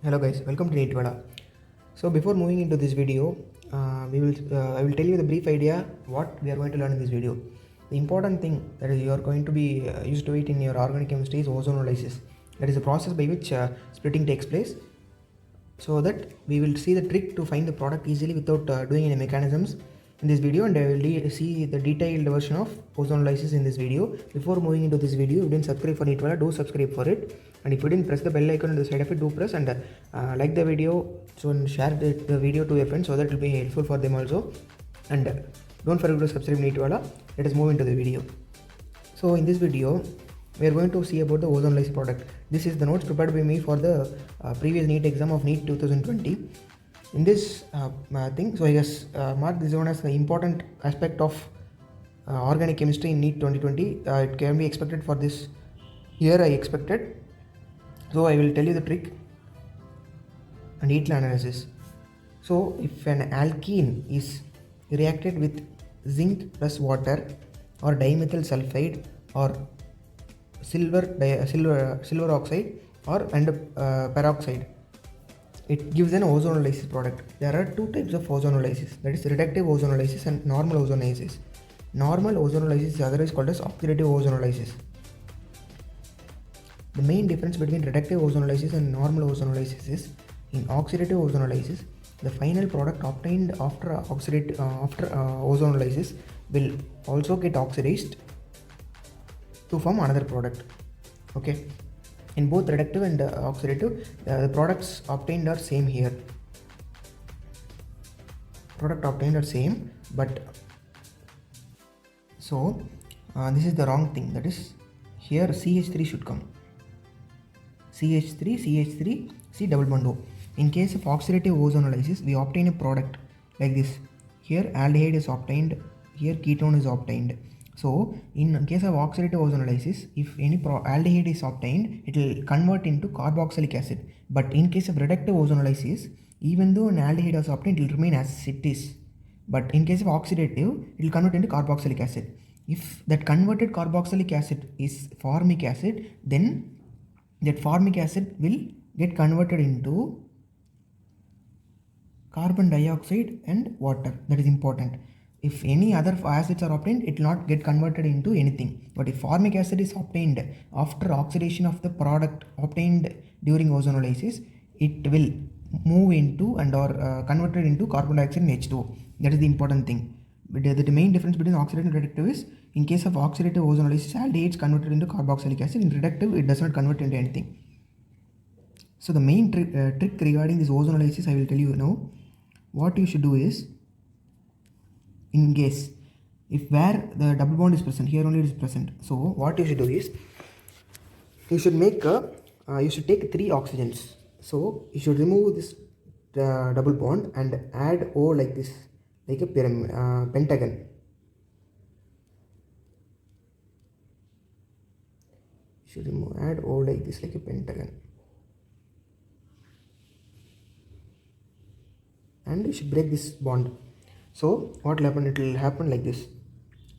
Hello guys, welcome to Neetwala. So before moving into this video, I will tell you the brief idea what we are going to learn in this video. The important thing that is you are going to be used to it in your organic chemistry is ozonolysis. That is a process by which splitting takes place, so that we will see the trick to find the product easily without doing any mechanisms in this video, and I will see the detailed version of ozonolysis in this video. Before moving into this video, if you didn't subscribe for Neetwala, do subscribe for it, and if you didn't press the bell icon on the side of it, do press and like the video, so and share the video to your friends so that it will be helpful for them also, and don't forget to subscribe Neetwala. Let us move into the video. So in this video we are going to see about the ozonolysis product. This is the notes prepared by me for the previous NEET exam of NEET 2020. In this thing, so I guess mark this one as the important aspect of organic chemistry in NEET 2020. It can be expected for this year, I expected. So I will tell you the trick and heat analysis. So if an alkene is reacted with zinc plus water or dimethyl sulfide or silver oxide or peroxide, it gives an ozonolysis product. There are two types of ozonolysis, that is reductive ozonolysis and normal ozonolysis. Normal ozonolysis is otherwise called as oxidative ozonolysis. The main difference between reductive ozonolysis and normal ozonolysis is, in oxidative ozonolysis, the final product obtained after ozonolysis will also get oxidized to form another product. Okay, in both reductive and oxidative, the products obtained are same here. Product obtained are same, but so this is the wrong thing. That is, here CH3 should come. CH3, C double bond O. In case of oxidative ozonolysis, we obtain a product like this. Here aldehyde is obtained, here ketone is obtained. So in case of oxidative ozonolysis, if any aldehyde is obtained, it will convert into carboxylic acid. But in case of reductive ozonolysis, even though an aldehyde is obtained, it will remain as it is. But in case of oxidative, it will convert into carboxylic acid. If that converted carboxylic acid is formic acid, then that formic acid will get converted into carbon dioxide and water. That is important. If any other acids are obtained, it will not get converted into anything. But if formic acid is obtained after oxidation of the product obtained during ozonolysis, it will move into and or converted into carbon dioxide and H2O. That is the important thing. But the main difference between oxidative and reductive is, in case of oxidative ozonolysis, aldehyde is converted into carboxylic acid. In reductive, it does not convert into anything. So the main trick regarding this ozonolysis, I will tell you now. What you should do is, in case if where the double bond is present, here only it is present. So what you should do is, you should make you should take 3 oxygens. So you should remove this double bond and add O like this, like a pentagon. You should add O like this, like a pentagon, and you should break this bond. So what will happen? It will happen like this.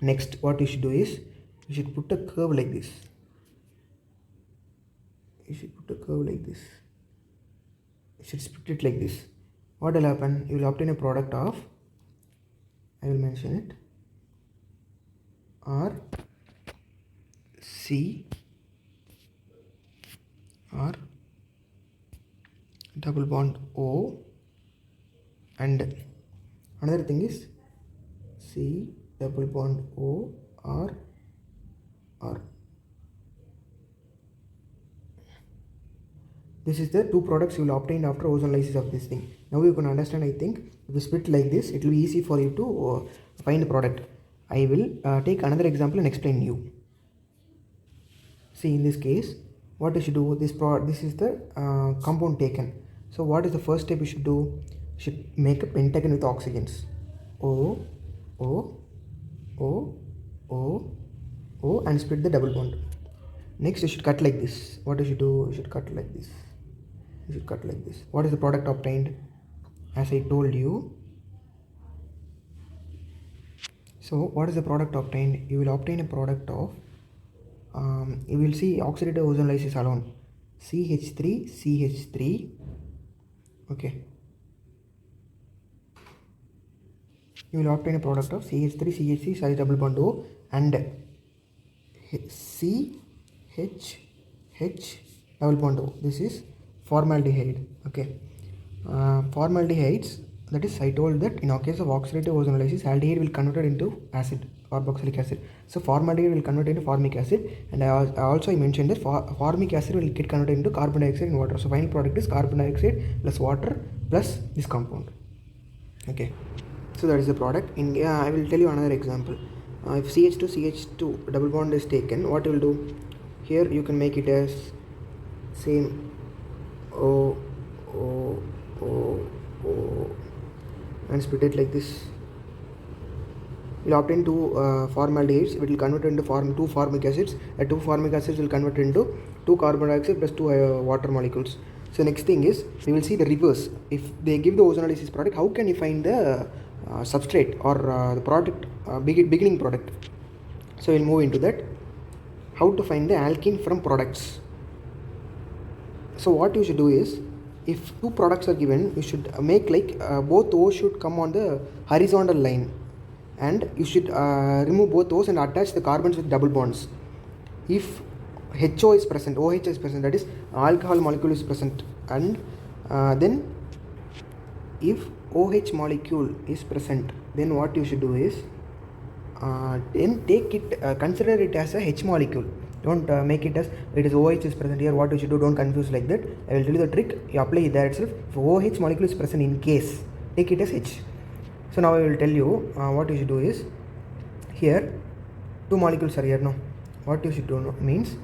Next, what you should do is, you should put a curve like this. You should put a curve like this. You should split it like this. What will happen? You will obtain a product of, I will mention it, R C R double bond O, and another thing is C double bond O R R. This is the two products you will obtain after ozonolysis of this thing. Now you can understand, I think. If you split like this, it will be easy for you to find the product. I will take another example and explain you. See, in this case, what you should do, this is the compound taken. So what is the first step you should do? You should make a pentagon with oxygens. O, O, O, O, O, and split the double bond. Next, you should cut like this. What you should do? You should cut like this. You should cut like this. What is the product obtained? As I told you. So what is the product obtained? You will obtain a product of you will see oxidative ozonolysis alone, CH3, CH3, Okay, you will obtain a product of CH3 CH3 size double bond O and CH double bond O. This is formaldehyde. Okay, formaldehydes, that is, I told that in our case of oxidative ozonolysis, aldehyde will convert it into acid, carboxylic acid. So formaldehyde will convert into formic acid, and I mentioned that formic acid will get converted into carbon dioxide in water. So final product is carbon dioxide plus water plus this compound. Okay, so that is the product. I will tell you another example. If CH2 double bond is taken, what you will do? Here you can make it as same O O O O and split it like this. We will obtain two formaldehydes. It will convert into two formic acids. Two formic acids will convert into two carbon dioxide plus two water molecules. So next thing is, we will see the reverse. If they give the ozonolysis product, how can you find the substrate or the product beginning product? So we'll move into that. How to find the alkene from products. So what you should do is, if two products are given, you should make like both O's should come on the horizontal line, and you should remove both O's and attach the carbons with double bonds. If HO is present, OH is present, that is alcohol molecule is present, and then if OH molecule is present, then what you should do is then take it, consider it as a H molecule. Don't make it as it is OH is present here. What you should do, don't confuse like that. I will tell you the trick. You apply it there itself. If OH molecule is present in case, take it as H. So now I will tell you what you should do is, here two molecules are here. No, what you should do means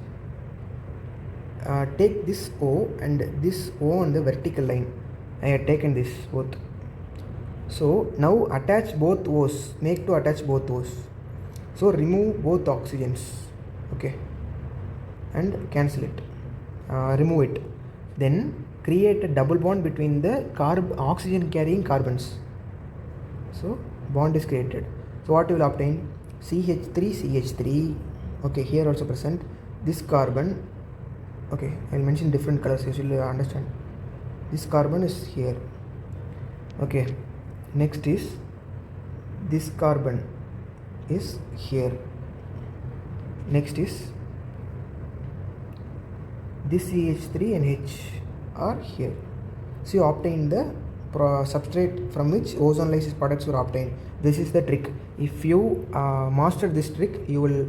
take this O and this O on the vertical line. I have taken this both. So now attach both O's. Make to attach both O's. So remove both oxygens. Okay, and cancel it. Remove it. Then create a double bond between the oxygen carrying carbons. So bond is created. So what you will obtain? CH3. Okay, here also present. This carbon. Okay, I will mention different colors. You should understand. This carbon is here. Okay. Next is this carbon is here. Next is this CH3 and H are here. So you obtain the substrate from which ozonolysis products were obtained. This is the trick. If you master this trick, you will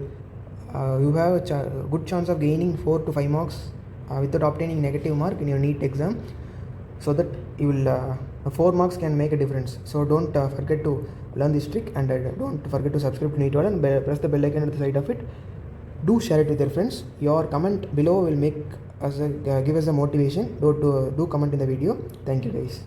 you have a good chance of gaining 4 to 5 marks without obtaining negative mark in your NEET exam, so that you will 4 marks can make a difference. So don't forget to learn this trick, and don't forget to subscribe to NEET and press the bell icon at the side of it. Do share it with your friends. Your comment below will make us give us a motivation. Do comment in the video. Thank you guys.